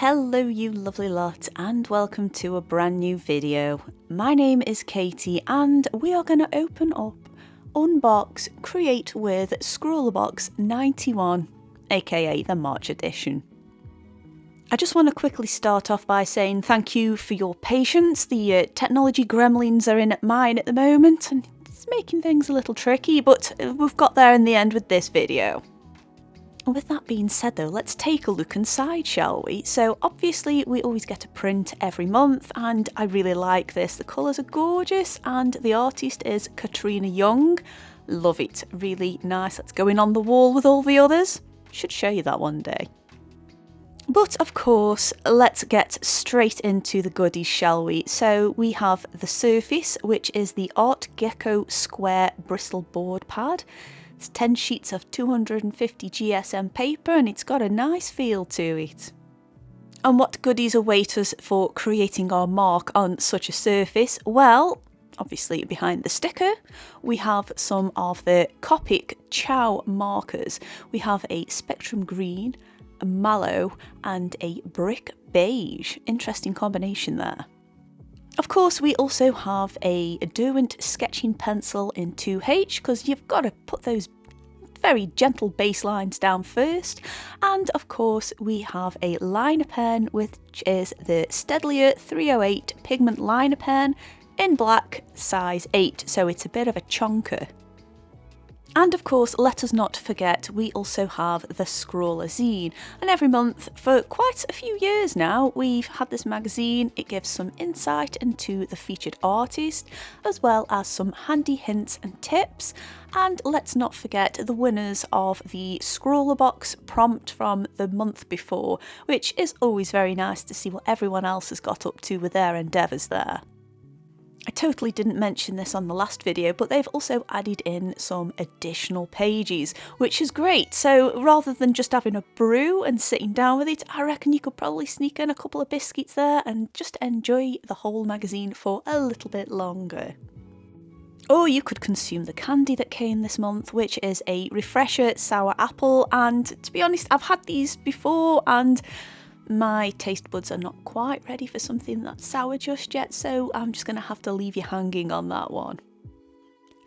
Hello you lovely lot and welcome to a brand new video. My name is Katie and we are going to open up, unbox, create with ScrawlrBox 91, aka the March edition. I just want to quickly start off by saying thank you for your patience. The technology gremlins are in mine at the moment and it's making things a little tricky, but we've got there in the end with this video. With that being said though, let's take a look inside, shall we? So obviously we always get a print every month and I really like this. The colours are gorgeous and the artist is Katrina Young. Love it, really nice. That's going on the wall with all the others. Should show you that one day. But of course, let's get straight into the goodies, shall we? So we have the surface, which is the Art Gecko Square Bristol board pad. It's 10 sheets of 250 GSM paper and it's got a nice feel to it. And what goodies await us for creating our mark on such a surface? Well, obviously behind the sticker, we have some of the Copic Chow markers. We have a Spectrum Green, a Mallow and a Brick Beige. Interesting combination there. Of course, we also have a Derwent sketching pencil in 2H because you've got to put those very gentle base lines down first. And of course, we have a liner pen, which is the Stedtler 308 pigment liner pen in black, size 8. So it's a bit of a chonker. And of course, let us not forget, we also have the Scrawler zine. And every month, for quite a few years now, we've had this magazine. It gives some insight into the featured artist, as well as some handy hints and tips. And let's not forget the winners of the ScrawlrBox prompt from the month before, which is always very nice to see what everyone else has got up to with their endeavours there. I totally didn't mention this on the last video, but they've also added in some additional pages, which is great. So rather than just having a brew and sitting down with it, I reckon you could probably sneak in a couple of biscuits there and just enjoy the whole magazine for a little bit longer. Or you could consume the candy that came this month, which is a Refresher Sour Apple. And to be honest, I've had these before and my taste buds are not quite ready for something that's sour just yet, so I'm just going to have to leave you hanging on that one.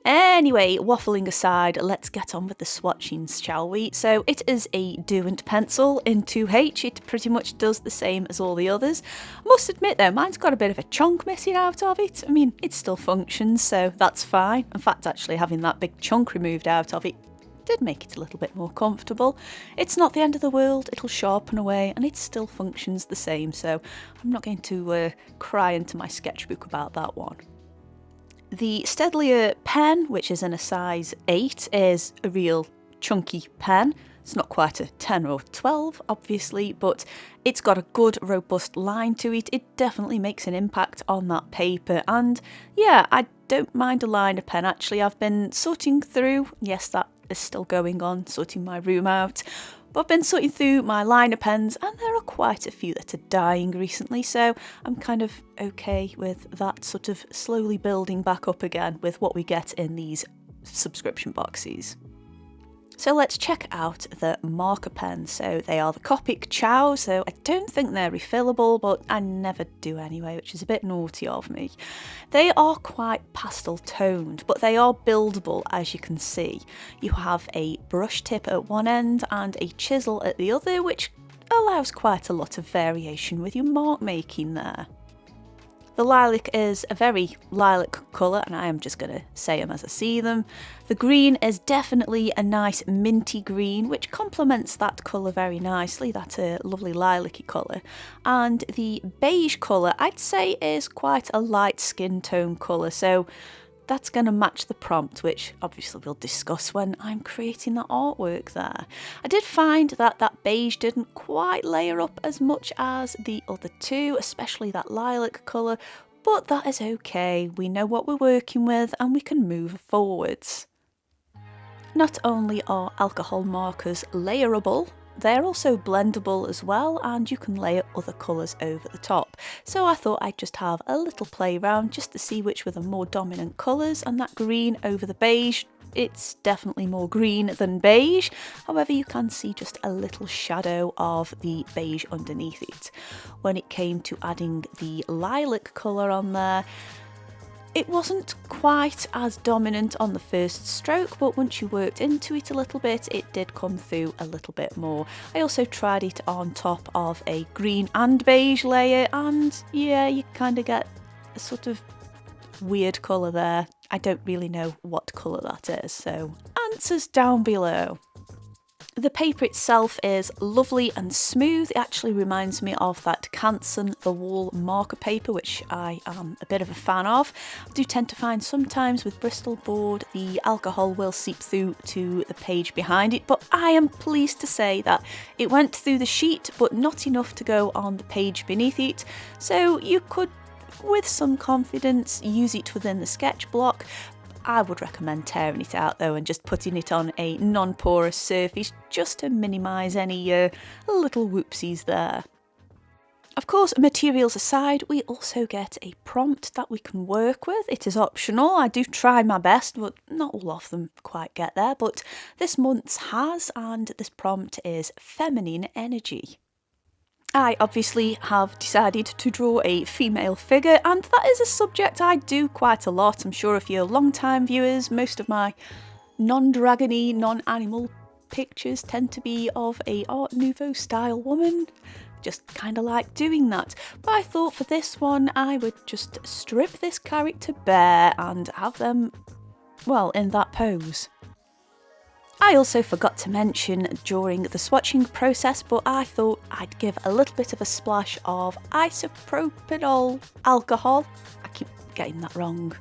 Anyway, waffling aside, let's get on with the swatchings, shall we? So it is a Derwent pencil in 2H. It pretty much does the same as all the others. I must admit though, mine's got a bit of a chunk missing out of it. I mean, it still functions, so that's fine. In fact, actually having that big chunk removed out of it did make it a little bit more comfortable. It's not the end of the world, it'll sharpen away and it still functions the same, so I'm not going to cry into my sketchbook about that one. The Stedtler pen, which is in a size 8, is a real chunky pen. It's not quite a 10 or 12 obviously, but it's got a good robust line to it. It definitely makes an impact on that paper, and yeah, I don't mind a liner pen actually. I've been sorting through, yes, that is still going on, sorting my room out, but I've been sorting through my liner pens and there are quite a few that are dying recently, so I'm kind of okay with that sort of slowly building back up again with what we get in these subscription boxes. So let's check out the marker pens. So they are the Copic Chow, so I don't think they're refillable, but I never do anyway, which is a bit naughty of me. They are quite pastel toned, but they are buildable, as you can see. You have a brush tip at one end and a chisel at the other, which allows quite a lot of variation with your mark making there. The lilac is a very lilac colour, and I am just going to say them as I see them. The green is definitely a nice minty green, which complements that colour very nicely, that lovely lilac-y colour. And the beige colour, I'd say, is quite a light skin tone colour, so that's going to match the prompt, which obviously we'll discuss when I'm creating that artwork there. I did find that that beige didn't quite layer up as much as the other two, especially that lilac colour, but that is okay. We know what we're working with and we can move forwards. Not only are alcohol markers layerable, they're also blendable as well, and you can layer other colours over the top. So I thought I'd just have a little play around just to see which were the more dominant colours, and that green over the beige It's definitely more green than beige, however you can see just a little shadow of the beige underneath it. When it came to adding the lilac colour on there, it wasn't quite as dominant on the first stroke, but once you worked into it a little bit, it did come through a little bit more. I also tried it on top of a green and beige layer, and yeah, you kind of get a sort of weird colour there. I don't really know what colour that is, so answers down below. The paper itself is lovely and smooth. It actually reminds me of that Canson the Wall marker paper, which I am a bit of a fan of. I do tend to find sometimes with Bristol board the alcohol will seep through to the page behind it, but I am pleased to say that it went through the sheet but not enough to go on the page beneath it, so you could with some confidence use it within the sketch block. I would recommend tearing it out though and just putting it on a non-porous surface just to minimise any little whoopsies there. Of course, materials aside, we also get a prompt that we can work with. It is optional. I do try my best, but not all of them quite get there. But this month's has, and this prompt is feminine energy. I obviously have decided to draw a female figure, and that is a subject I do quite a lot. I'm sure if you're long-time viewers, most of my non-dragony, non-animal pictures tend to be of a Art Nouveau style woman. Just kind of like doing that. But I thought for this one I would just strip this character bare and have them, well, in that pose. I also forgot to mention during the swatching process, but I thought I'd give a little bit of a splash of isopropyl alcohol. I keep getting that wrong.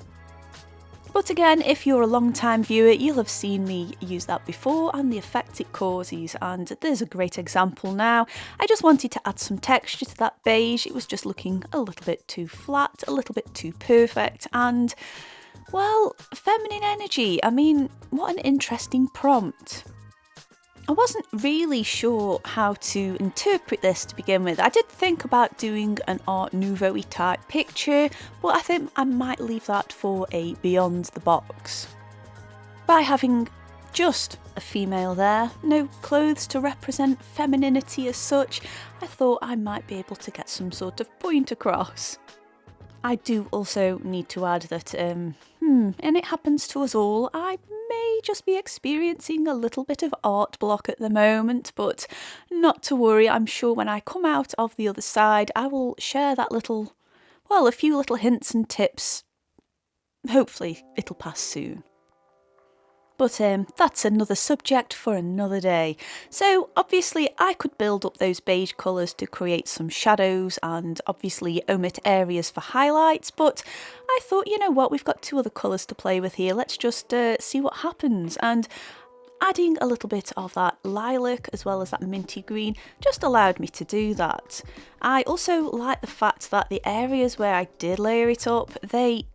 But again, if you're a long-time viewer, you'll have seen me use that before and the effect it causes, and there's a great example now. I just wanted to add some texture to that beige. It was just looking a little bit too flat, a little bit too perfect, and well, feminine energy. I mean, what an interesting prompt. I wasn't really sure how to interpret this to begin with. I did think about doing an Art Nouveau-y type picture, but I think I might leave that for a beyond the box. By having just a female there, no clothes to represent femininity as such, I thought I might be able to get some sort of point across. I do also need to add that, and it happens to us all, I may just be experiencing a little bit of art block at the moment, but not to worry. I'm sure when I come out of the other side, I will share that a few little hints and tips. Hopefully it'll pass soon. But that's another subject for another day. So obviously I could build up those beige colours to create some shadows and obviously omit areas for highlights, but I thought, you know what, we've got two other colours to play with here, let's just see what happens. And adding a little bit of that lilac as well as that minty green just allowed me to do that. I also like the fact that the areas where I did layer it up, they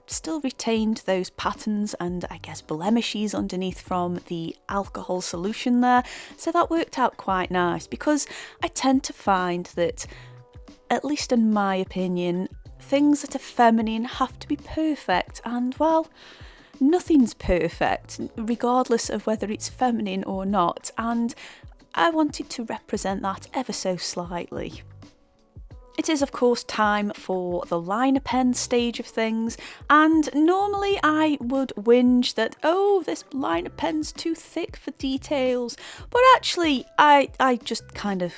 still retained those patterns and I guess blemishes underneath from the alcohol solution there, so that worked out quite nice, because I tend to find that, at least in my opinion, things that are feminine have to be perfect, and well, nothing's perfect regardless of whether it's feminine or not, and I wanted to represent that ever so slightly. It is of course time for the liner pen stage of things, and normally I would whinge that, oh, this liner pen's too thick for details, but actually I just kind of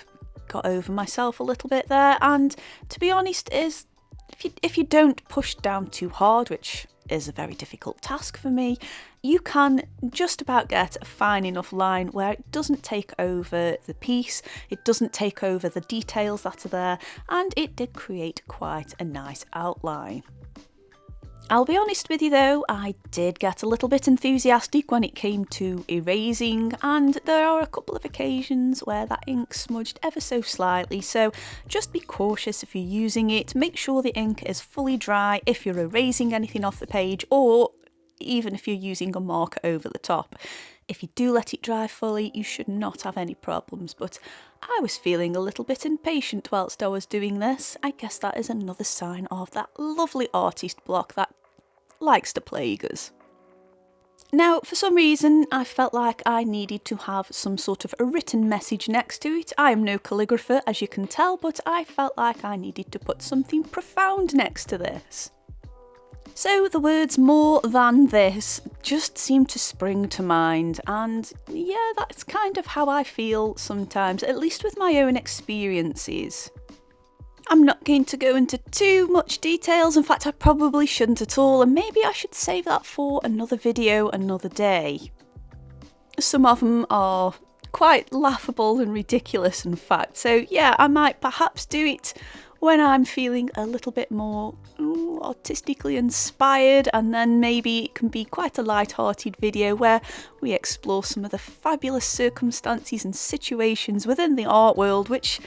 got over myself a little bit there, and to be honest, is if you don't push down too hard, which is a very difficult task for me, you can just about get a fine enough line where it doesn't take over the piece, it doesn't take over the details that are there, and it did create quite a nice outline. I'll be honest with you though, I did get a little bit enthusiastic when it came to erasing, and there are a couple of occasions where that ink smudged ever so slightly, so just be cautious if you're using it. Make sure the ink is fully dry if you're erasing anything off the page, or even if you're using a marker over the top. If you do let it dry fully, you should not have any problems, but I was feeling a little bit impatient whilst I was doing this. I guess that is another sign of that lovely artist block that likes to plague us. Now, for some reason, I felt like I needed to have some sort of a written message next to it. I am no calligrapher, as you can tell, but I felt like I needed to put something profound next to this. So the words "more than this" just seemed to spring to mind, and yeah, that's kind of how I feel sometimes, at least with my own experiences. I'm not going to go into too much details, in fact I probably shouldn't at all, and maybe I should save that for another video another day. Some of them are quite laughable and ridiculous in fact, so yeah, I might perhaps do it when I'm feeling a little bit more artistically inspired, and then maybe it can be quite a light-hearted video where we explore some of the fabulous circumstances and situations within the art world which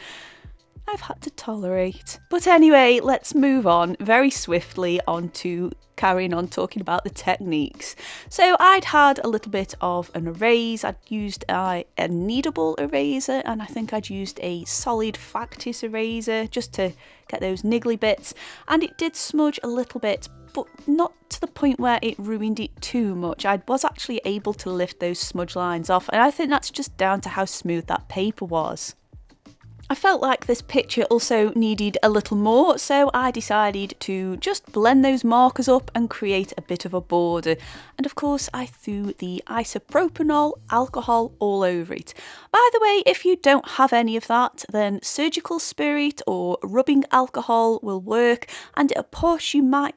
I've had to tolerate. But anyway, let's move on very swiftly on to carrying on talking about the techniques. So I'd had a little bit of an erase. I'd used a kneadable eraser, and I think I'd used a solid factice eraser just to get those niggly bits, and it did smudge a little bit, but not to the point where it ruined it too much. I was actually able to lift those smudge lines off, and I think that's just down to how smooth that paper was. I felt like this picture also needed a little more, so I decided to just blend those markers up and create a bit of a border. And of course I threw the isopropanol alcohol all over it. By the way, if you don't have any of that, then surgical spirit or rubbing alcohol will work, and at a push you might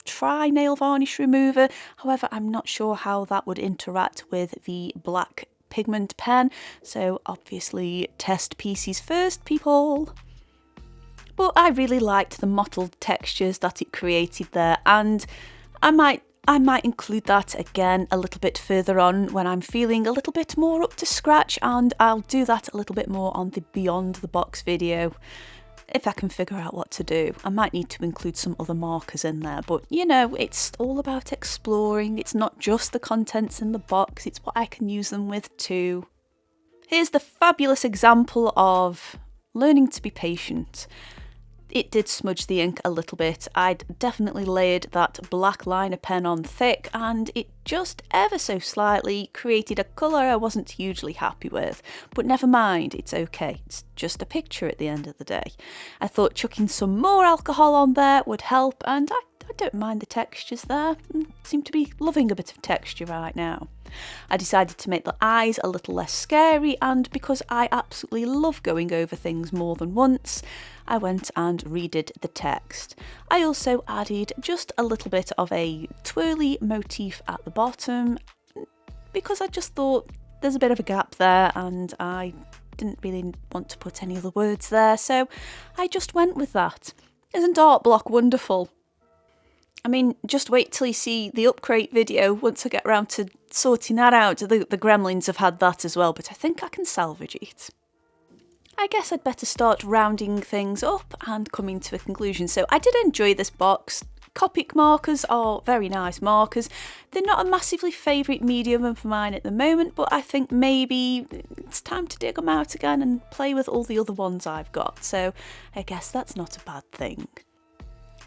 try nail varnish remover. However, I'm not sure how that would interact with the black pigment pen, so obviously test pieces first, people. But I really liked the mottled textures that it created there, and I might include that again a little bit further on when I'm feeling a little bit more up to scratch, and I'll do that a little bit more on the Beyond the Box video if I can figure out what to do. I might need to include some other markers in there, but you know, it's all about exploring. It's not just the contents in the box, it's what I can use them with too. Here's the fabulous example of learning to be patient. It did smudge the ink a little bit. I'd definitely layered that black liner pen on thick, and it just ever so slightly created a colour I wasn't hugely happy with. But never mind, it's okay. It's just a picture at the end of the day. I thought chucking some more alcohol on there would help, and I don't mind the textures there. I seem to be loving a bit of texture right now. I decided to make the eyes a little less scary, and because I absolutely love going over things more than once, I went and redid the text. I also added just a little bit of a twirly motif at the bottom because I just thought there's a bit of a gap there and I didn't really want to put any other words there, so I just went with that. Isn't art block wonderful? I mean, just wait till you see the Upcrate video once I get around to sorting that out. The gremlins have had that as well, but I think I can salvage it. I guess I'd better start rounding things up and coming to a conclusion. So I did enjoy this box. Copic markers are very nice markers. They're not a massively favourite medium of mine at the moment, but I think maybe it's time to dig them out again and play with all the other ones I've got. So I guess that's not a bad thing.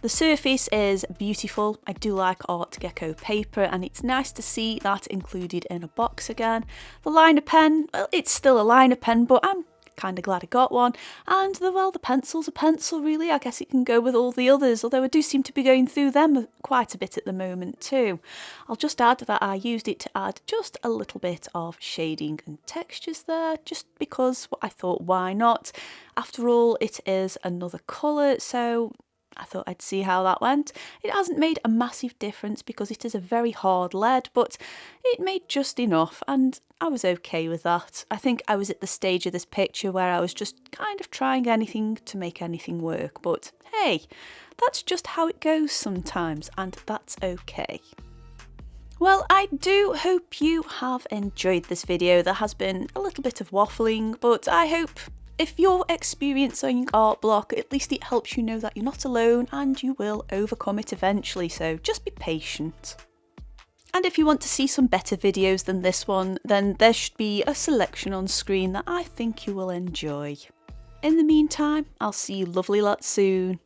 The surface is beautiful. I do like Art Gecko paper, and it's nice to see that included in a box again. The liner pen, well, it's still a liner pen, but I'm kind of glad I got one. And the pencil's a pencil really. I guess it can go with all the others, although I do seem to be going through them quite a bit at the moment too. I'll just add that I used it to add just a little bit of shading and textures there, just because I thought, why not? After all, it is another colour, so I thought I'd see how that went. It hasn't made a massive difference because it is a very hard lead, but it made just enough and I was okay with that. I think I was at the stage of this picture where I was just kind of trying anything to make anything work, but hey, that's just how it goes sometimes, and that's okay. Well, I do hope you have enjoyed this video. There has been a little bit of waffling, but I hope if you're experiencing art block, at least it helps you know that you're not alone and you will overcome it eventually, so just be patient. And if you want to see some better videos than this one, then there should be a selection on screen that I think you will enjoy. In the meantime, I'll see you lovely lot soon.